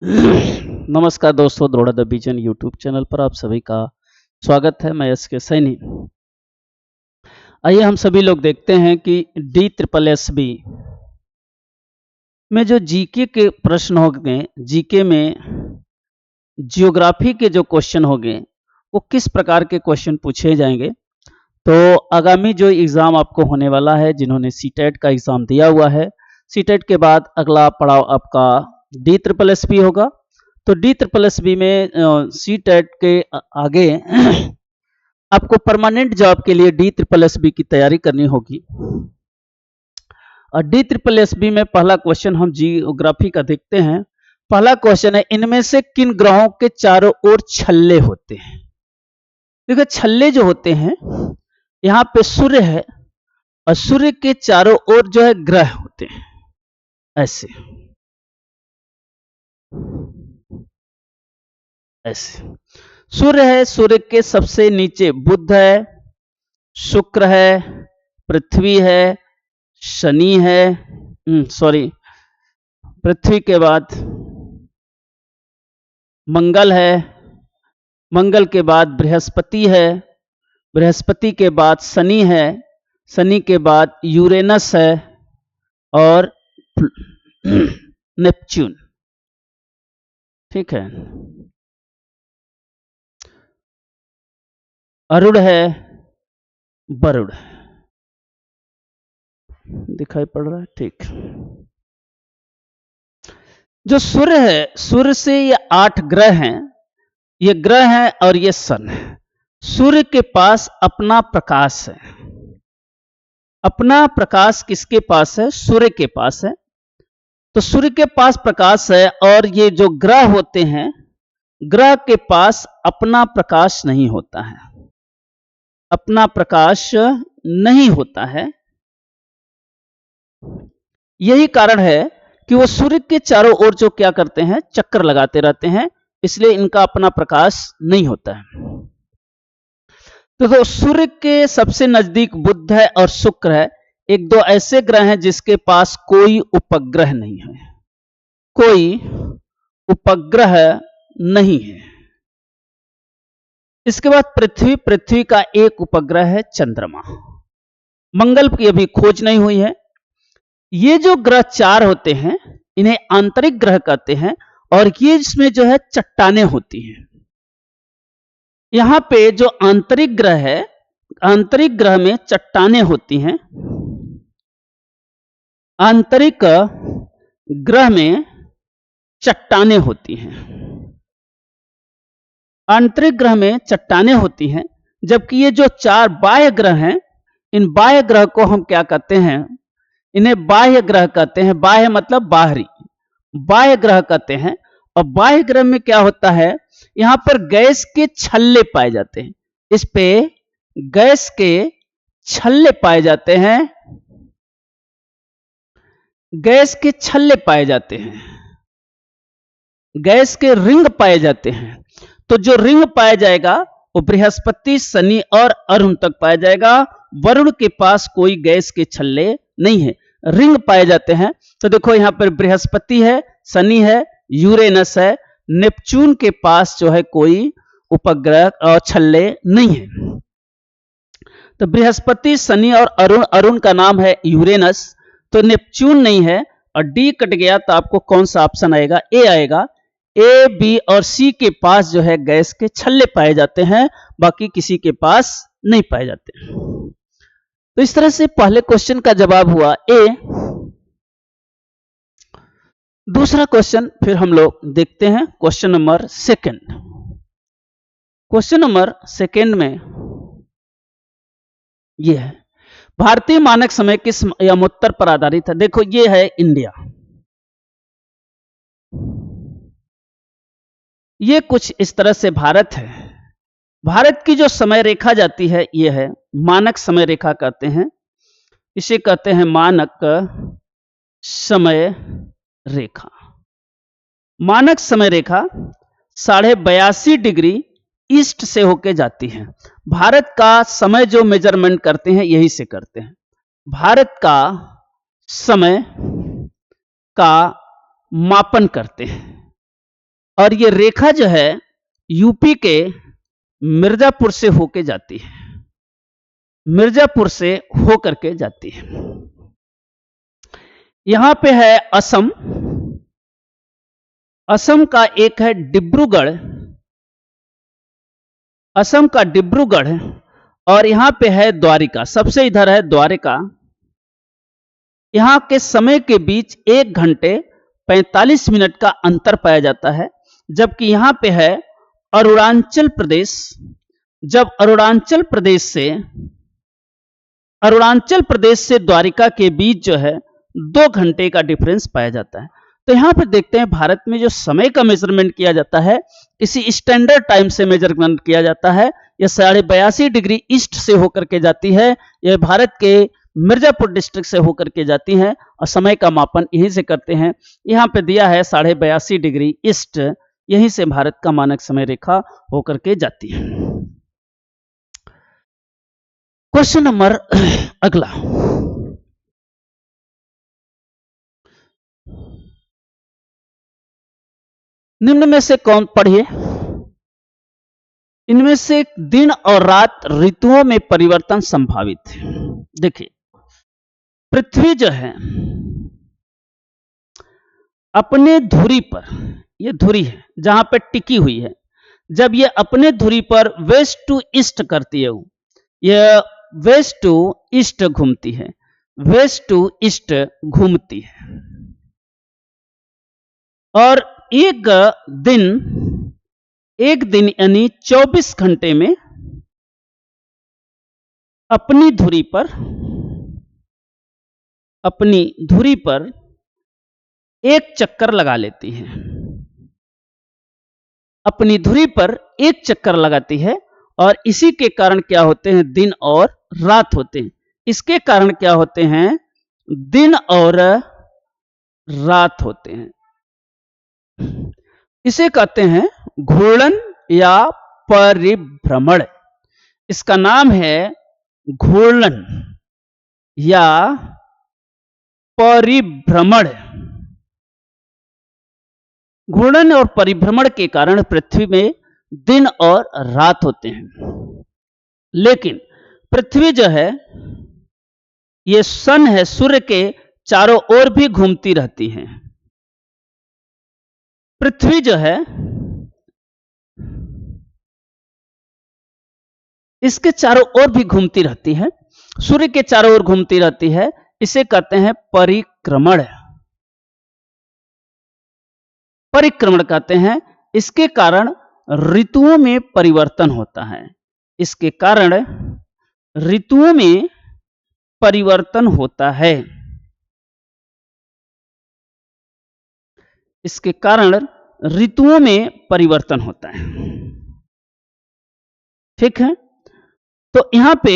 नमस्कार दोस्तों, दौड़ा द विजन यूट्यूब चैनल पर आप सभी का स्वागत है। मैं एस के सैनी। आइए हम सभी लोग देखते हैं कि DSSB में जो जीके के प्रश्न होंगे, जीके में जियोग्राफी के जो क्वेश्चन होंगे वो किस प्रकार के क्वेश्चन पूछे जाएंगे। तो आगामी जो एग्ज़ाम आपको होने वाला है, जिन्होंने सीटेट का एग्ज़ाम दिया हुआ है, सीटेट के बाद अगला पड़ाव आपका DSSB होगा। तो DSSB में सीटेट के आगे आपको परमानेंट जॉब के लिए DSSB की तैयारी करनी होगी। और DSSB में पहला क्वेश्चन हम जियोग्राफी का देखते हैं। पहला क्वेश्चन है, इनमें से किन ग्रहों के चारों ओर छल्ले होते हैं। देखो छल्ले जो होते हैं, यहाँ पे सूर्य है और सूर्य के चारों ओर जो है ग्रह होते हैं, ऐसे ऐसे। सूर्य है, सूर्य के सबसे नीचे बुध है, शुक्र है, पृथ्वी है, शनि है, पृथ्वी के बाद मंगल है, मंगल के बाद बृहस्पति है, बृहस्पति के बाद शनि है, शनि के बाद यूरेनस है और नेपच्यून। ठीक है, अरुण है, वरुण दिखाई पड़ रहा है। ठीक, जो सूर्य है, सूर्य से ये 8 ग्रह हैं, ये ग्रह हैं और ये सन है। सूर्य के पास अपना प्रकाश है। अपना प्रकाश किसके पास है? सूर्य के पास है। तो सूर्य के पास प्रकाश है और ये जो ग्रह होते हैं, ग्रह के पास अपना प्रकाश नहीं होता है, अपना प्रकाश नहीं होता है। यही कारण है कि वो सूर्य के चारों ओर जो क्या करते हैं, चक्कर लगाते रहते हैं, इसलिए इनका अपना प्रकाश नहीं होता है। तो सूर्य के सबसे नजदीक बुध है और शुक्र है, एक दो ऐसे ग्रह हैं जिसके पास कोई उपग्रह नहीं है, कोई उपग्रह नहीं है। इसके बाद पृथ्वी, पृथ्वी का एक उपग्रह है चंद्रमा। मंगल की अभी खोज नहीं हुई है। ये जो ग्रह 4 होते हैं, इन्हें आंतरिक ग्रह कहते हैं और ये इसमें जो है चट्टानें होती हैं। यहां पे जो आंतरिक ग्रह है, आंतरिक ग्रह में चट्टानें होती हैं। आंतरिक ग्रह में चट्टानें होती हैं, आंतरिक ग्रह में चट्टानें होती हैं। जबकि ये जो 4 बाह्य ग्रह हैं, इन बाह्य ग्रह को हम क्या कहते हैं? इन्हें बाह्य ग्रह कहते हैं। बाह्य मतलब बाहरी, बाह्य ग्रह कहते हैं। और बाह्य ग्रह में क्या होता है, यहां पर गैस के छल्ले पाए जाते हैं। इस पे गैस के छल्ले पाए जाते हैं, गैस के छल्ले पाए जाते हैं, गैस के रिंग पाए जाते हैं। तो जो रिंग पाया जाएगा वो बृहस्पति, शनि और अरुण तक पाया जाएगा। वरुण के पास कोई गैस के छल्ले नहीं है, रिंग पाए जाते हैं। तो देखो यहां पर बृहस्पति है, शनि है, यूरेनस है, नेपच्यून के पास जो है कोई उपग्रह और छल्ले नहीं है। तो बृहस्पति, शनि और अरुण, अरुण का नाम है यूरेनस, तो नेपच्यून नहीं है। और डी कट गया तो आपको कौन सा ऑप्शन आएगा? ए आएगा। ए, बी और सी के पास जो है गैस के छल्ले पाए जाते हैं, बाकी किसी के पास नहीं पाए जाते। तो इस तरह से पहले क्वेश्चन का जवाब हुआ ए। दूसरा क्वेश्चन फिर हम लोग देखते हैं, question number second. Question number second में यह है, भारतीय मानक समय किस यमोत्तर पर आधारित है? देखो ये है इंडिया, ये कुछ इस तरह से भारत है। भारत की जो समय रेखा जाती है, ये है मानक समय रेखा कहते हैं, इसे कहते हैं मानक समय रेखा। मानक समय रेखा 82.5 डिग्री ईस्ट से होके जाती है। भारत का समय जो मेजरमेंट करते हैं, यही से करते हैं। भारत का समय का मापन करते हैं, और ये रेखा जो है यूपी के मिर्जापुर से होके जाती है, मिर्जापुर से होकर के जाती है। यहां पे है असम, असम का एक है डिब्रूगढ़, असम का डिब्रूगढ़, और यहां पे है द्वारिका, सबसे इधर है द्वारिका। यहां के समय के बीच 1 घंटे 45 मिनट का अंतर पाया जाता है। जबकि यहां पे है अरुणाचल प्रदेश, जब अरुणाचल प्रदेश से द्वारिका के बीच जो है 2 घंटे का डिफरेंस पाया जाता है। तो यहां पर देखते हैं भारत में जो समय का मेजरमेंट किया जाता है किसी स्टैंडर्ड टाइम से मेजरमेंट किया जाता है। यह 82.5 डिग्री ईस्ट से होकर के जाती है, यह भारत के मिर्जापुर डिस्ट्रिक्ट से होकर के जाती है और समय का मापन यहीं से करते हैं। यहां पे दिया है 82.5 डिग्री ईस्ट, यहीं से भारत का मानक समय रेखा होकर के जाती है। क्वेश्चन नंबर अगला, निम्न में से कौन, पढ़िए, इनमें से दिन और रात ऋतुओं में परिवर्तन संभावित है। देखिए, पृथ्वी जो है अपने धुरी पर, यह धुरी है जहां पर टिकी हुई है, जब यह अपने धुरी पर वेस्ट टू ईस्ट करती है, यह वेस्ट टू ईस्ट घूमती है, वेस्ट टू ईस्ट घूमती है, और एक दिन यानी 24 घंटे में अपनी धुरी पर एक चक्कर लगा लेती है, अपनी धुरी पर एक चक्कर लगाती है, और इसी के कारण क्या होते हैं, दिन और रात होते हैं। इसके कारण क्या होते हैं, दिन और रात होते हैं। इसे कहते हैं घूर्णन या परिभ्रमण। इसका नाम है घूर्णन या परिभ्रमण। घूर्णन और परिभ्रमण के कारण पृथ्वी में दिन और रात होते हैं। लेकिन पृथ्वी जो है ये सन है, सूर्य के चारों ओर भी घूमती रहती है। पृथ्वी जो है इसके चारों ओर भी घूमती रहती है, सूर्य के चारों ओर घूमती रहती है। इसे कहते हैं परिक्रमण, परिक्रमण कहते हैं। इसके कारण ऋतुओं में परिवर्तन होता है, इसके कारण ऋतुओं में परिवर्तन होता है, इसके कारण ऋतुओं में परिवर्तन होता है। ठीक है, तो यहां पे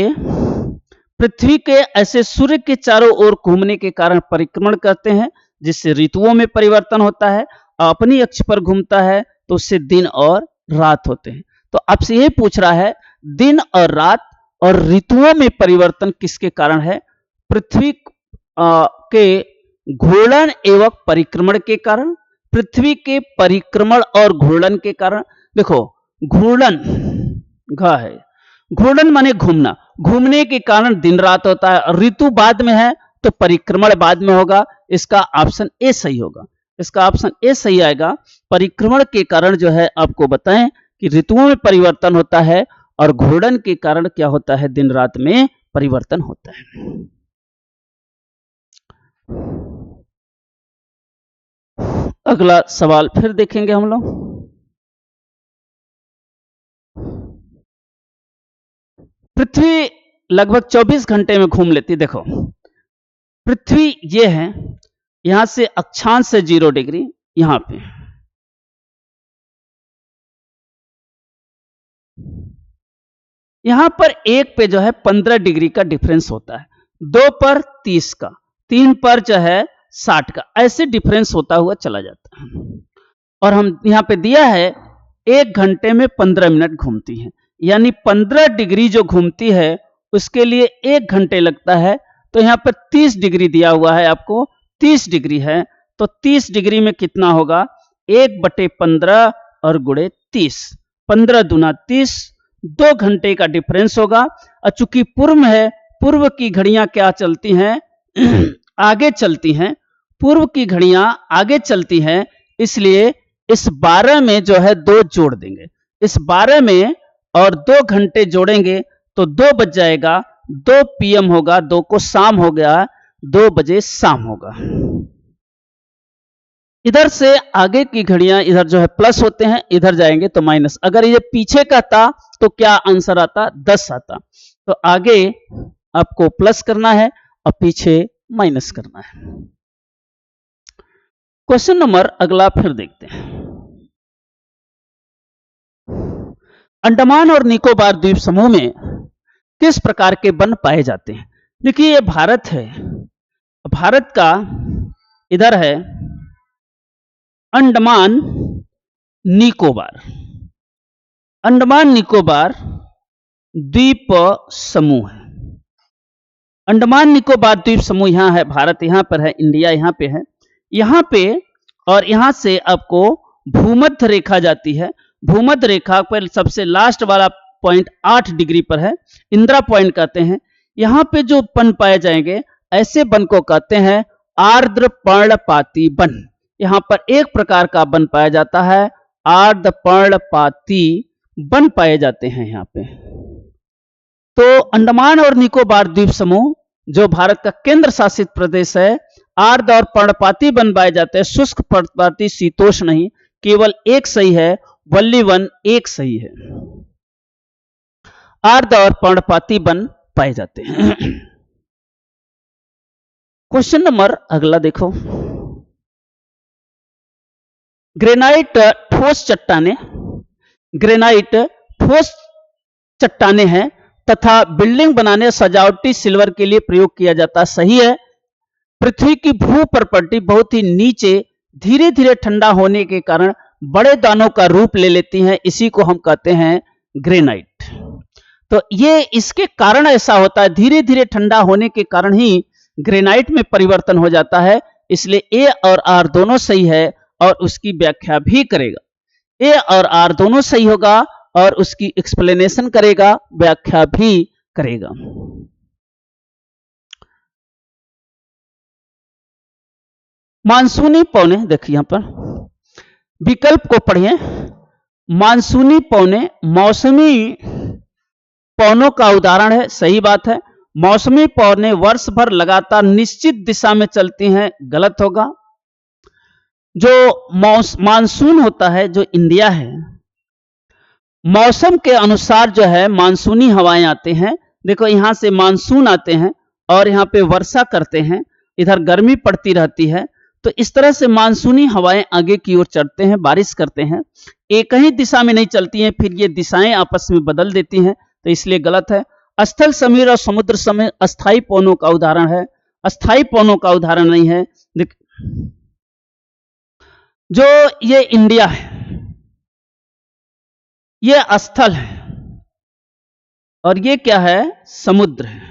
पृथ्वी के ऐसे सूर्य के चारों ओर घूमने के कारण परिक्रमण करते हैं, जिससे ऋतुओं में परिवर्तन होता है। अपनी अक्ष पर घूमता है तो उससे दिन और रात होते हैं। तो आपसे यही पूछ रहा है, दिन और रात और ऋतुओं में परिवर्तन किसके कारण है? पृथ्वी के घूर्णन एवं परिक्रमण के कारण, पृथ्वी के परिक्रमण और घूर्णन के कारण। देखो, घूर्णन घ है, घूर्णन माने घूमना, घूमने के कारण दिन रात होता है। ऋतु बाद में है तो परिक्रमण बाद में होगा। इसका ऑप्शन ए सही होगा, इसका ऑप्शन ए सही आएगा। परिक्रमण के कारण जो है आपको बताएं कि ऋतुओं में परिवर्तन होता है, और घूर्णन के कारण क्या होता है, दिन रात में परिवर्तन होता है। अगला सवाल फिर देखेंगे हम लोग। पृथ्वी लगभग 24 घंटे में घूम लेती। देखो, पृथ्वी ये है, यहां से अक्षांश से 0 डिग्री, यहां पे यहां पर एक पे जो है 15 डिग्री का डिफरेंस होता है, 2 पर 30 का, 3 पर जो है 60 का, ऐसे डिफरेंस होता हुआ चला जाता है। और हम यहां पे दिया है 1 घंटे में 15 मिनट घूमती है, यानी 15 डिग्री जो घूमती है उसके लिए 1 घंटे लगता है। तो यहां पर 30 डिग्री दिया हुआ है आपको, 30 डिग्री है, तो 30 डिग्री में कितना होगा, 1/15 और गुणे 30, 15 दूना 30, 2 घंटे का डिफरेंस होगा। और चूंकि पूर्व में है, पूर्व की घड़ियां क्या चलती हैं आगे चलती हैं, पूर्व की घड़ियां आगे चलती हैं, इसलिए इस 12 में जो है 2 जोड़ देंगे। इस 12 में और 2 घंटे जोड़ेंगे तो 2 बज जाएगा, 2 PM होगा, 2 को शाम हो गया, 2 बजे शाम होगा। इधर से आगे की घड़ियां इधर जो है प्लस होते हैं, इधर जाएंगे तो माइनस। अगर ये पीछे का था तो क्या आंसर आता? 10 आता। तो आगे आपको प्लस करना है और पीछे माइनस करना है। क्वेश्चन नंबर अगला फिर देखते हैं। अंडमान और निकोबार द्वीप समूह में किस प्रकार के वन पाए जाते हैं? देखिए ये भारत है, भारत का इधर है अंडमान निकोबार, अंडमान निकोबार द्वीप समूह है। अंडमान निकोबार द्वीप समूह यहाँ है, भारत यहाँ पर है, इंडिया यहाँ पे है, यहाँ पे और यहाँ से आपको भूमध्य रेखा जाती है। भूमध्य रेखा पर सबसे लास्ट वाला पॉइंट 8 डिग्री पर है, इंदिरा पॉइंट कहते हैं। यहाँ पे जो वन पाए जाएंगे ऐसे वन को कहते हैं आर्द्र पर्णपाती वन। यहाँ पर एक प्रकार का वन पाया जाता है, आर्द्र पर्णपाती वन पाए जाते हैं यहाँ पे। तो अंडमान और निकोबार द्वीप समूह जो भारत का केंद्र शासित प्रदेश है, आर्द्र और पर्णपाती वन पाए जाते हैं, शुष्क पर्णपाती शीतोष्ण नहीं, केवल एक सही है, वल्ली वन एक सही है। आर्द्र और पर्णपाती वन पाए जाते हैं। क्वेश्चन नंबर अगला देखो। ग्रेनाइट ठोस चट्टाने, ग्रेनाइट ठोस चट्टाने हैं तथा बिल्डिंग बनाने सजावटी सिल्वर के लिए प्रयोग किया जाता। सही है। पृथ्वी की भू प्रॉपर्टी बहुत ही नीचे धीरे धीरे ठंडा होने के कारण बड़े दानों का रूप ले लेती हैं, इसी को हम कहते हैं ग्रेनाइट। तो ये इसके कारण ऐसा होता है, धीरे धीरे ठंडा होने के कारण ही ग्रेनाइट में परिवर्तन हो जाता है। इसलिए ए और आर दोनों सही है और उसकी व्याख्या भी करेगा। ए और आर दोनों सही होगा और उसकी एक्सप्लेनेशन करेगा, व्याख्या भी करेगा। मानसूनी पौने, देखिए यहां पर विकल्प को पढ़िए। मानसूनी पौने मौसमी पौनों का उदाहरण है, सही बात है। मौसमी पौने वर्ष भर लगातार निश्चित दिशा में चलती हैं, गलत होगा। जो मानसून होता है, जो इंडिया है, मौसम के अनुसार जो है मानसूनी हवाएं आते हैं। देखो यहां से मानसून आते हैं और यहाँ पे वर्षा करते हैं, इधर गर्मी पड़ती रहती है। तो इस तरह से मानसूनी हवाएं आगे की ओर चढ़ते हैं, बारिश करते हैं, एक ही दिशा में नहीं चलती हैं, फिर ये दिशाएं आपस में बदल देती हैं, तो इसलिए गलत है। स्थल समीर और समुद्र समय अस्थायी पौनों का उदाहरण है, अस्थायी पौनों का उदाहरण नहीं है। जो ये इंडिया है, ये स्थल है और ये क्या है? समुद्र है।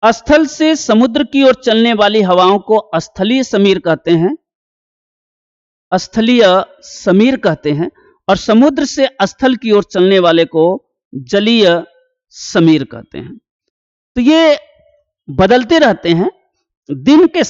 स्थल से समुद्र की ओर चलने वाली हवाओं को स्थलीय समीर कहते हैं, स्थलीय समीर कहते हैं, और समुद्र से स्थल की ओर चलने वाले को जलीय समीर कहते हैं। तो ये बदलते रहते हैं। दिन के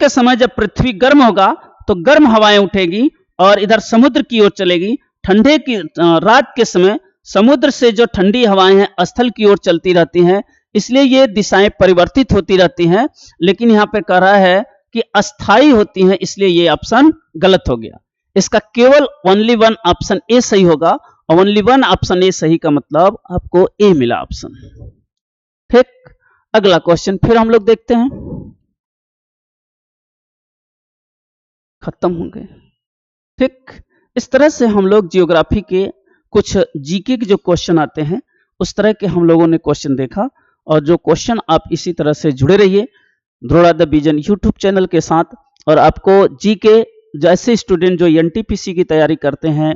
समय जब पृथ्वी गर्म होगा तो गर्म हवाएं उठेगी और इधर समुद्र की ओर चलेगी। ठंडे की रात के समय समुद्र से जो ठंडी हवाएं हैं स्थल की ओर चलती रहती हैं, इसलिए ये दिशाएं परिवर्तित होती रहती हैं। लेकिन यहां पे कह रहा है कि अस्थाई होती हैं, इसलिए ये ऑप्शन गलत हो गया। इसका केवल ओनली वन ऑप्शन ए सही होगा, और ओनली वन ऑप्शन ए सही का मतलब आपको ए मिला ऑप्शन। ठीक, अगला क्वेश्चन फिर हम लोग देखते हैं। खत्म हो गए। ठीक, इस तरह से हम लोग जियोग्राफी के कुछ जीके के जो क्वेश्चन आते हैं उस तरह के हम लोगों ने क्वेश्चन देखा। और जो क्वेश्चन आप इसी तरह से जुड़े रहिए द्रोड़ा द विजन यूट्यूब चैनल के साथ। और आपको जीके जैसे स्टूडेंट जो एनटीपीसी की तैयारी करते हैं,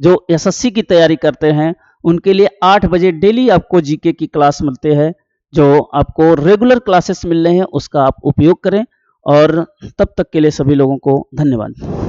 जो एसएससी की तैयारी करते हैं, उनके लिए 8 बजे डेली आपको जीके की क्लास मिलते हैं। जो आपको रेगुलर क्लासेस मिल रहे हैं उसका आप उपयोग करें और तब तक के लिए सभी लोगों को धन्यवाद।